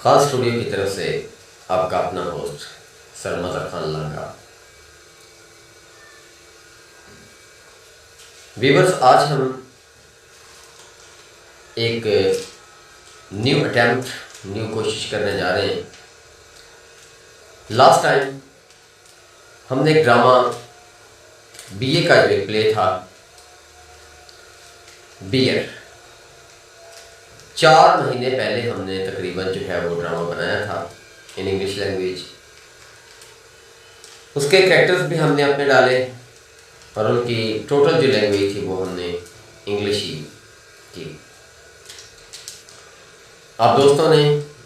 खास स्टूडियो की तरफ से आपका अपना होस्ट सरमद खान लांगा। व्यूवर्स, आज हम एक न्यू कोशिश करने जा रहे हैं। लास्ट टाइम हमने एक ड्रामा बीए का जो एक प्ले था बियर, 4 महीने पहले हमने तकरीबन जो है वो ड्रामा बनाया था इन इंग्लिश लैंग्वेज। उसके कैरेक्टर्स भी हमने अपने डाले और उनकी टोटल जो लैंग्वेज थी वो हमने इंग्लिश ही की। आप दोस्तों ने,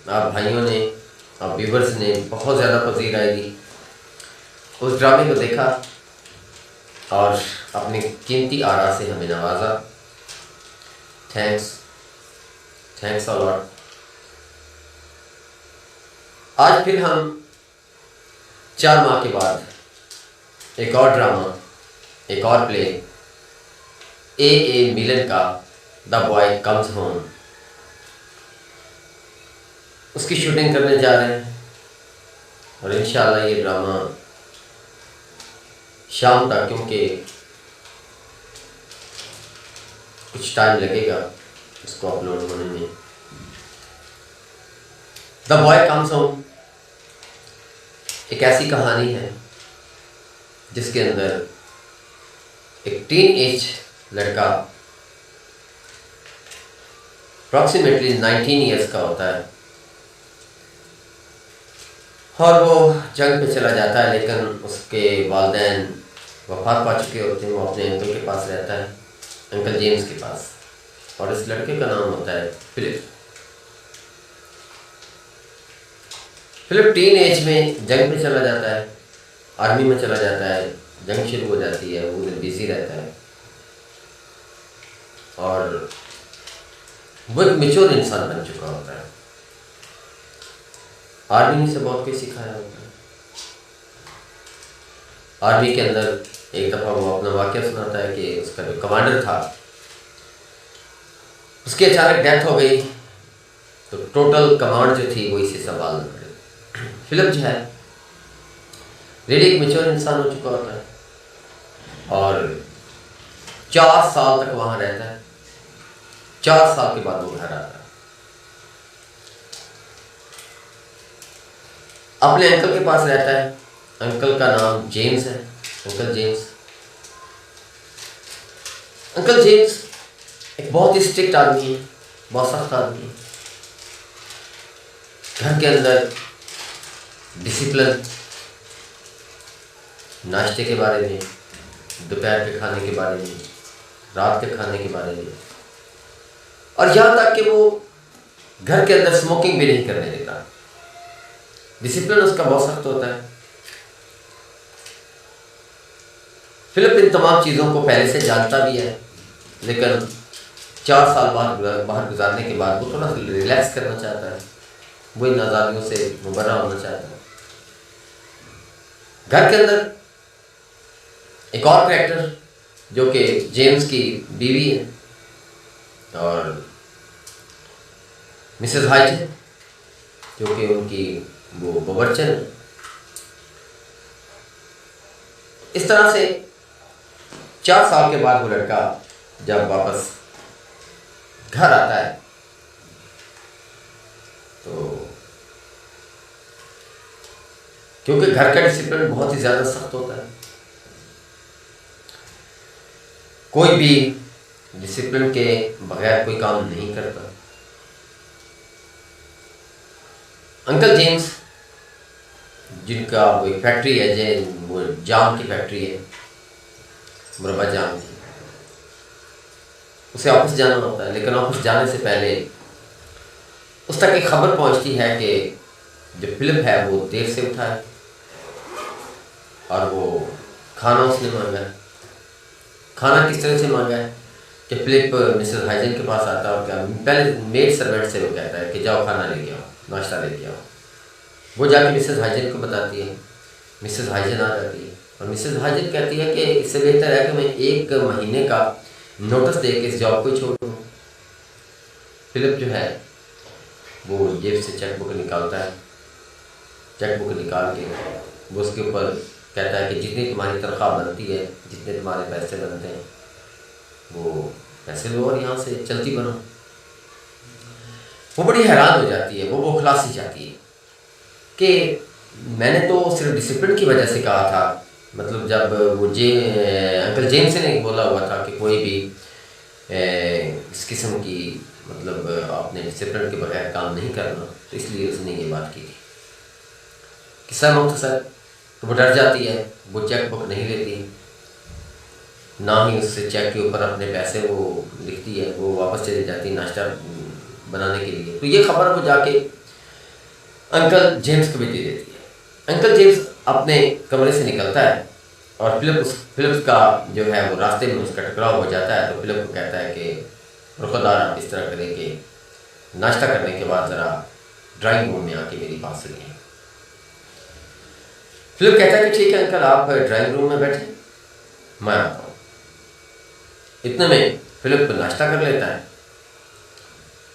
आप भाइयों ने, आप व्यूवर्स ने बहुत ज़्यादा पसीर आएगी उस ड्रामे को देखा और अपनी कीमती आरा से हमें नवाजा। Thanks a lot. आज फिर हम 4 माह के बाद एक और ड्रामा, एक और प्ले ए मिलन का द बॉय कम्स होम, उसकी शूटिंग करने जा रहे हैं और इंशाल्लाह ये ड्रामा शाम तक, क्योंकि कुछ टाइम लगेगा इसको अपलोड होने में। द बॉय कम्स होम एक ऐसी कहानी है जिसके अंदर एक टीन एज लड़का अप्रॉक्सीमेटली 19 ईयर्स का होता है और वो जंग पे चला जाता है, लेकिन उसके वालिदैन वफात पा चुके होते हैं। वो अपने अंकल के पास रहता है, अंकल जेम्स के पास, और इस लड़के का नाम होता है फिलिप। फिलिप टीन एज में जंग पे चला जाता है, आर्मी में चला जाता है, जंग शुरू हो जाती है, वो बिजी रहता है और वो एक मैच्योर इंसान बन चुका होता है। आर्मी से बहुत कुछ सिखाया होता है। आर्मी के अंदर एक दफ़ा वो अपना वाक़या सुनाता है कि उसका जो कमांडर था उसकी अचानक डेथ हो गई, तो टोटल कमांड जो थी वो इसे संभालना पड़ी। फिलिप जो है रेडी एक मैच्योर इंसान हो चुका होता है और 4 साल तक वहाँ रहता है। 4 साल के बाद वो घर आता है। अपने अंकल के पास रहता है। अंकल का नाम जेम्स है, अंकल जेम्स। अंकल जेम्स एक बहुत ही स्ट्रिक्ट आदमी है, बहुत सख्त आदमी है। घर के अंदर डिसिप्लिन, नाश्ते के बारे में, दोपहर के खाने के बारे में, रात के खाने के बारे में, और यहाँ तक कि वो घर के अंदर स्मोकिंग भी नहीं करने देता। डिसिप्लिन उसका बहुत सख्त होता है। फिलिप इन तमाम चीज़ों को पहले से जानता भी है, लेकिन 4 साल बाहर गुजारने के बाद वो थोड़ा सा रिलैक्स करना चाहता है, वो इन आज़ादियों से मुबर्रा होना चाहता है। घर के अंदर एक और कैरेक्टर जो कि जेम्स की बीवी है और मिसेस हाइट है, जो कि उनकी वो बवर्चन है। इस तरह से 4 साल के बाद वो लड़का जब वापस घर आता है तो क्योंकि घर का डिसिप्लिन बहुत ही ज़्यादा सख्त होता है, कोई भी डिसिप्लिन के बगैर कोई काम नहीं करता। अंकल जेम्स, जिनका वो एक फैक्ट्री है, वो जाम की फैक्ट्री है, मुरब्बा जाम की, उसे ऑफिस जाना होता है। लेकिन ऑफिस जाने से पहले उस तक एक खबर पहुंचती है कि जो फिलिप है वो देर से उठा है और वो खाना उसने मांगा है। खाना किस तरह से मांगा है कि फिलिप मिसेस हाइजन के पास आता है और क्या पहले मेड सर्वेंट से वो कहता है कि जाओ खाना लेके आओ, नाश्ता लेके आओ। वो जाके मिसेस हाइजन को बताती है। मिसेस हाइजन आ जाती है और मिसेस हाइजन कहती है कि इससे बेहतर है कि मैं 1 महीने का नोटिस दे के इस जॉब को छोड़ दूँ। फिलिप जो है वो जेब से चेकबुक निकालता है। चेकबुक निकाल के वो उसके ऊपर कहता है कि जितनी तुम्हारी तनख्वाह बनती है, जितने तुम्हारे पैसे बनते हैं, वो पैसे लो और यहाँ से चलती बनो। वो बड़ी हैरान हो जाती है, वो बौखला सी जाती है कि मैंने तो सिर्फ डिसिप्लिन की वजह से कहा था। मतलब जब वो अंकल जेम्स ने बोला हुआ था कि कोई भी इस किस्म की मतलब आपने डिसिप्लिन के बगैर काम नहीं करना, तो इसलिए उसने ये बात की थी। किस्सा मुख्तसर, तो वो डर जाती है, वो चेक बुक नहीं लेती, ना ही उस चेक के ऊपर अपने पैसे वो लिखती है, वो वापस चली जाती है नाश्ता बनाने के लिए। तो ये खबर वो जाके अंकल जेम्स को भी दे देती है। अंकल जेम्स अपने कमरे से निकलता है और फिलिप्स का जो है वो रास्ते में उसका टकराव हो जाता है। तो फिलिप को कहता है कि रुखदार आप इस तरह करें कि नाश्ता करने के बाद ज़रा ड्राइंग रूम में आके मेरी बात सुनिए। फिलिप कहता है कि ठीक है अंकल, आप ड्राइंग रूम में बैठे, मैं आता हूँ। इतने में फिलिप नाश्ता कर लेता है।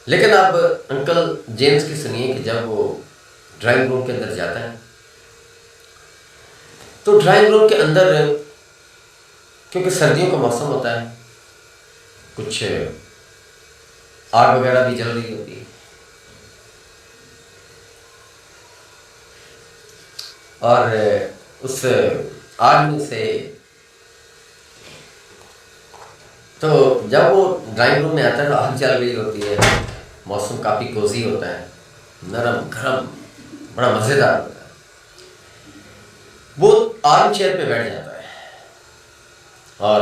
लेकिन अब अंकल जेम्स की सुनिए कि जब वो ड्राइंग रूम के अंदर जाता है तो ड्राइंग रूम के अंदर, क्योंकि सर्दियों का मौसम होता है, कुछ आग वगैरह भी जल रही होती है और उस आग में से तो जब वो ड्राइंग रूम में आता है तो आग जल रही होती है, मौसम काफ़ी कोजी होता है, नरम गरम, बड़ा मज़ेदार होता है। वो आर्म चेयर पे बैठ जाता है और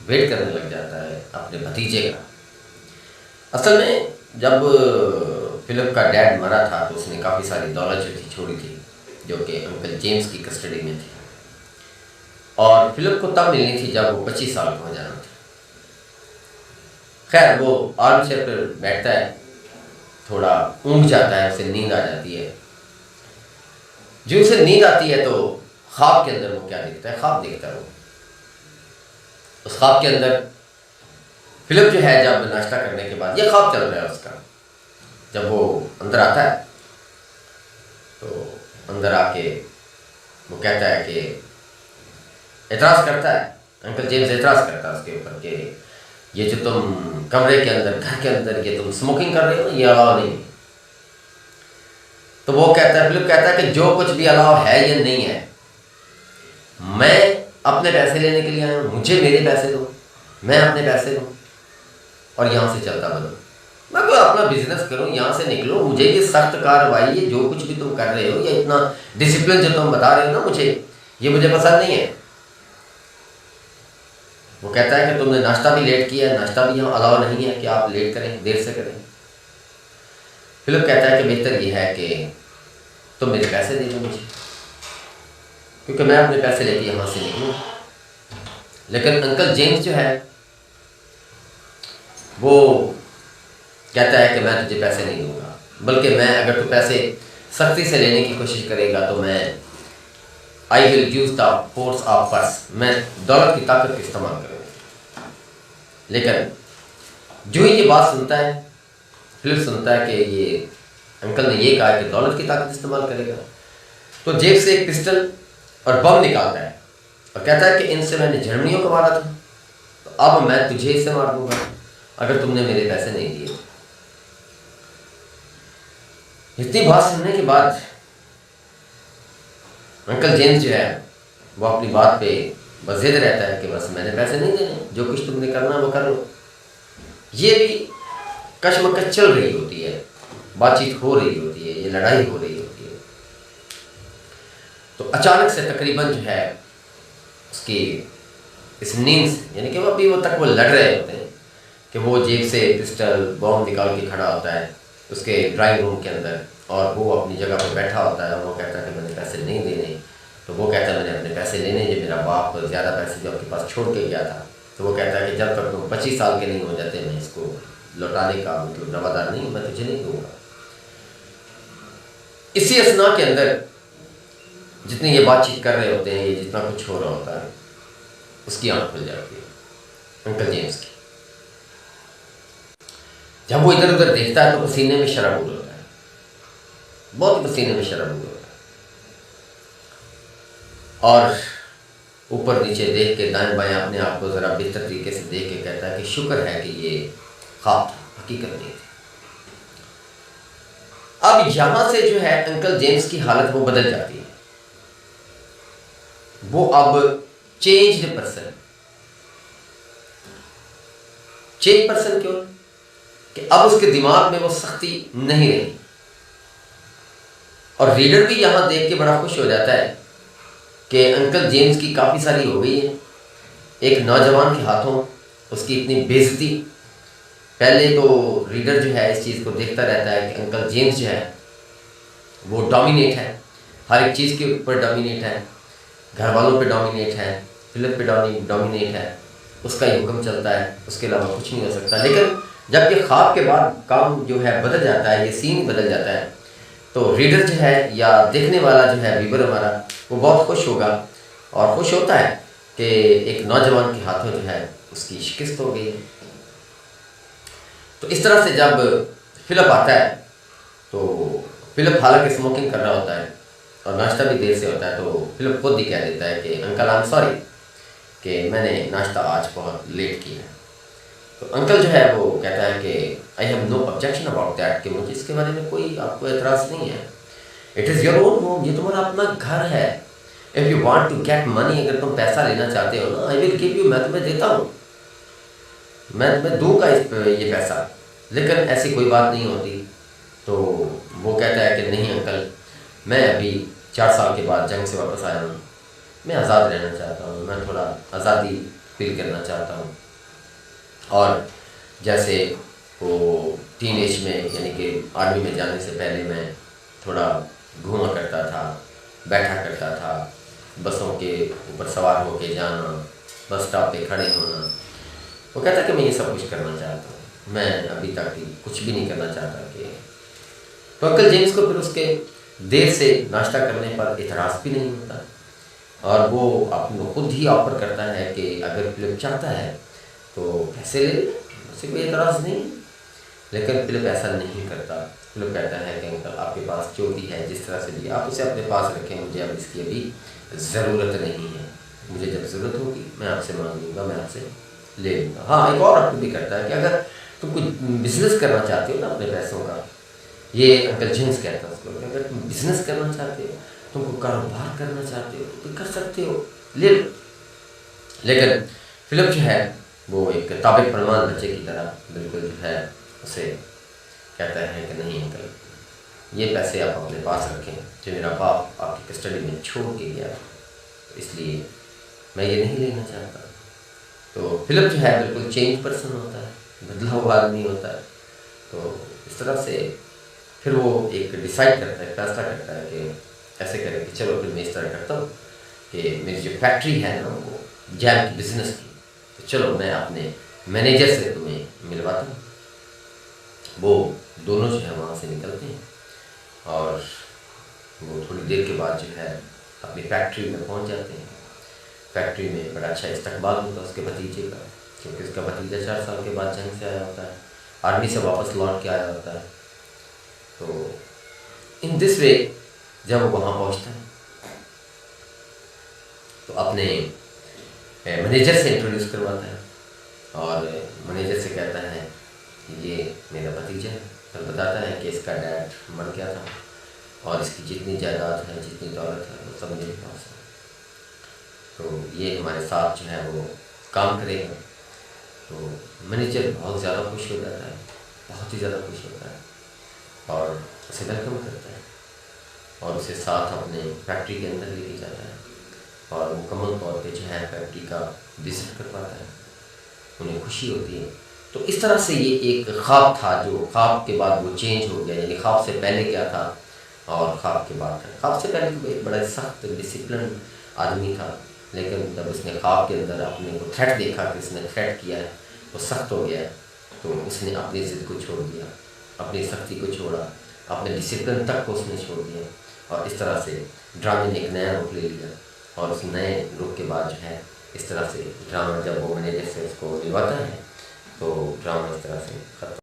वेट करने लग जाता है अपने भतीजे का। असल में जब फिलिप का डैड मरा था तो उसने काफ़ी सारी दौलत जो थी छोड़ी थी, जो कि अंकल जेम्स की कस्टडी में थी, और फिलिप को तब मिलनी थी जब वो 25 साल का हो जाना था। खैर वो आर्म चेयर पर बैठता है, थोड़ा ऊँघ जाता है, उसे नींद आ जाती है। जो उसे नींद आती है तो ख्वाब के अंदर वो क्या देखता है, ख्वाब देखता है वो। उस ख्वाब के अंदर फिलिप जो है जब नाश्ता करने के बाद, ये ख्वाब चल रहा है उसका, जब वो अंदर आता है तो अंदर आके वो कहता है कि एतराज़ करता है, अंकल जेम्स एतराज़ करता है उसके ऊपर कि ये जो तुम कमरे के अंदर, घर के अंदर ये तुम स्मोकिंग कर रहे हो, ये अलाउ नहीं। तो वो कहता है, फिलिप कहता है कि जो कुछ भी अलाउ है ये नहीं है, मैं अपने पैसे लेने के लिए आया हूँ, मुझे मेरे पैसे दो, मैं अपने पैसे दूँ और यहाँ से चलता बनूँ, मैं कोई अपना बिजनेस करूँ, यहाँ से निकलो। मुझे ये सख्त कार्रवाई, ये जो कुछ भी तुम कर रहे हो, या इतना डिसिप्लिन जो तुम बता रहे हो ना मुझे, ये मुझे पसंद नहीं है। वो कहता है कि तुमने नाश्ता भी लेट किया है, नाश्ता भी यहाँ अलाउ नहीं है कि आप लेट करें, देर से करें। फिलिप कहता है कि बेहतर ये है कि तुम मेरे पैसे दे दो मुझे, क्योंकि मैं अपने पैसे लेके यहाँ से निकलूँ। लेकिन अंकल जेम्स जो है वो कहता है कि मैं तुझे पैसे नहीं दूंगा, बल्कि मैं, अगर तू पैसे सख्ती से लेने की कोशिश करेगा तो मैं I will use the force of purse, मैं दौलत की ताकत का इस्तेमाल करूँगा। लेकिन जो ही ये बात सुनता है, फिलिप सुनता है कि ये अंकल ने ये कहा कि दौलत की ताकत इस्तेमाल करेगा, तो जेब से एक पिस्टल और बम निकालता है और कहता है कि इनसे मैंने जर्मनियों को मारा था, तो अब मैं तुझे इससे मार दूंगा अगर तुमने मेरे पैसे नहीं दिए। इतनी बात सुनने के बाद अंकल जेम्स जो है वो अपनी बात पे बस जिद रहता है कि बस मैंने पैसे नहीं देने, जो कुछ तुमने करना वो कर लो। ये भी कशमकश चल रही होती है, बातचीत हो रही होती है, ये लड़ाई हो रही होती है। तो अचानक से तकरीबन जो है उसकी इस नींद से, यानी कि वो अभी वो तक वो लड़ रहे होते हैं कि वो जेब से पिस्टल बॉम्ब निकाल के खड़ा होता है उसके ड्राइंग रूम के अंदर, और वो अपनी जगह पर बैठा होता है और वो कहता है कि मैंने पैसे नहीं देने। तो वो कहता है मैंने अपने पैसे लेने, जो मेरा बाप ज़्यादा पैसे जो आपके पास छोड़ के गया था। तो वो कहता है कि जब तक तुम 25 साल के नहीं हो जाते मैं इसको लौटाने का मतलब रवादार नहीं, मैं तुझे नहीं दूँगा। इसी असना के अंदर जितनी ये बातचीत कर रहे होते हैं, ये जितना कुछ हो रहा होता है, उसकी आँख खुल जाती है अंकल जेम्स की। जब वो इधर उधर देखता है तो पसीने में शराबूर होता है, बहुत ही पसीने में शर्म हो रहा है, और ऊपर नीचे देख के दाएं बाएं अपने आप को ज़रा बेहतर तरीके से देख के कहता है कि शुक्र है कि ये ख्वाब था, हकीकत नहीं थी। अब यहाँ से जो है अंकल जेम्स की हालत वो बदल जाती है। वो अब चेंज्ड पर्सन क्यों? कि अब उसके दिमाग में वो सख्ती नहीं रही, और रीडर भी यहां देख के बड़ा खुश हो जाता है कि अंकल जेम्स की काफ़ी सारी हो गई है। एक नौजवान के हाथों उसकी इतनी बेइज्जती। पहले तो रीडर जो है इस चीज़ को देखता रहता है कि अंकल जेम्स जो है वो डोमिनेट है, हर एक चीज़ के ऊपर डोमिनेट है, घर वालों पे डोमिनेट है, फिल्म पे डोमिनेट है, उसका ही हुक्म चलता है, उसके अलावा कुछ नहीं हो सकता। लेकिन जब ये ख्वाब के बाद काम जो है बदल जाता है, ये सीन बदल जाता है, तो रीडर जो है या देखने वाला जो है व्यूअर हमारा, वो बहुत खुश होगा और खुश होता है कि एक नौजवान के हाथों जो है उसकी शिकस्त हो गई है। तो इस तरह से जब फिलिप आता है, तो फिलिप हालांकि स्मोकिंग कर रहा होता है और नाश्ता भी देर से होता है, तो फिलिप खुद ही कह देता है कि अंकल आई एम सॉरी कि मैंने नाश्ता आज बहुत लेट किया है। तो अंकल जो है वो कहता है कि I have no objection about that, कि मुझे इसके बारे में कोई आपको एतराज़ नहीं है। It is your own home, ये तुम्हारा अपना घर है। If you want to get money, अगर तुम पैसा लेना चाहते हो ना, आई विल गिव यू, मैं तुम्हें देता हूँ, मैं तुम्हें दूंगा ये पैसा। लेकिन ऐसी कोई बात नहीं होती। तो वो कहता है कि नहीं अंकल, मैं अभी 4 साल के बाद जंग से वापस आया हूँ, मैं आज़ाद रहना चाहता हूँ, मैं थोड़ा आज़ादी फील करना चाहता हूँ। और जैसे वो टीन एज में, यानी कि आर्मी में जाने से पहले मैं थोड़ा घूमा करता था, बैठा करता था, बसों के ऊपर सवार होके जाना, बस स्टॉप पे खड़े होना। वो कहता कि मैं ये सब कुछ करना चाहता हूँ, मैं अभी तक कुछ भी नहीं करना चाहता। कि तो अंकल जेम्स को फिर उसके देर से नाश्ता करने पर इतराज़ भी नहीं होता, और वो अपने खुद ही ऑफर करता है कि अगर फिलिप चाहता है तो पैसे ले, उसे कोई एतराज़ नहीं। लेकिन फिलिप ऐसा नहीं करता। फिलिप कहता है कि अंकल आपके पास जो भी है, जिस तरह से भी, आप उसे अपने पास रखें, मुझे अब इसकी अभी ज़रूरत नहीं है, मुझे जब ज़रूरत होगी मैं आपसे मांग लूँगा, मैं आपसे ले लूँगा। हाँ, एक और ऑप्शन भी करता है कि अगर तुम कुछ बिजनेस करना चाहते हो ना अपने पैसों का, ये अंकल जेम्स कहता है उसको, अगर तुम बिजनेस करना चाहते हो, तुमको कारोबार करना चाहते हो तो कर सकते हो, ले लो। लेकिन फिलिप जो है वो एक ताबिक फरमान बच्चे की तरह बिल्कुल जो है उसे कहता है कि नहीं अंकल, ये पैसे आप अपने पास रखें जो मेरा बाप आपकी कस्टडी में छोड़ के गया, इसलिए मैं ये नहीं लेना चाहता। तो फिलिप जो है बिल्कुल चेंज पर्सन होता है, बदला हुआ आदमी होता है। तो इस तरह से फिर वो एक डिसाइड करता है, फैसला करता है कि ऐसे करें कि चलो फिर मैं इस तरह करता हूँ कि मेरी जो फैक्ट्री है ना वो जैम की बिजनेस की, तो चलो मैं अपने मैनेजर से तुम्हें मिलवाता हूँ। वो दोनों जो है वहाँ से निकलते हैं, और वो थोड़ी देर के बाद जो है अपनी फैक्ट्री में पहुँच जाते हैं। फैक्ट्री में बड़ा अच्छा इस्तकबाल होता है उसके भतीजे का, क्योंकि उसका भतीजा 4 साल के बाद जंग से आया होता है, आर्मी से वापस लौट के आया होता है। तो इन दिस वे जब वो वहाँ पहुँचता है तो अपने मैनेजर से इंट्रोड्यूस करवाता है, और मैनेजर से कहता है ये मेरा भतीजा है, और बताता है कि इसका डैड मर गया था और इसकी जितनी जायदाद है, जितनी दौलत है, वो सब मेरे पास है, तो ये हमारे साथ जो है वो काम करेगा। तो मैनेजर बहुत ज़्यादा खुश हो जाता है, बहुत ही ज़्यादा खुश होता है, और उसे वेलकम करता है और उसे साथ अपने फैक्ट्री के अंदर लेके जाता है, और मुकम्मल तौर पे जो है फैक्ट्री का विजिट करवाता है। उन्हें खुशी होती है। तो इस तरह से ये एक ख्वाब था, जो ख्वाब के बाद वो चेंज हो गया, यानी ख्वाब से पहले क्या था और ख्वाब के बाद था। ख्वाब से पहले तो एक बड़ा सख्त डिसिप्लिन आदमी था, लेकिन जब उसने ख्वाब के अंदर अपने को थ्रेट देखा कि उसने थ्रेट किया है, वो सख्त हो गया, तो उसने अपनी ज़िद को छोड़ दिया, अपनी सख्ती को छोड़ा, अपने डिसिप्लिन तक को उसने छोड़ दिया, और इस तरह से ड्रामे ने एक नया रूप ले लिया। और उस नए रूप के बाद जो है इस तरह से ड्रामा, जब वो मैनेजर से उसको मिलवाता है, तो ड्रामा इस तरह से खत्म।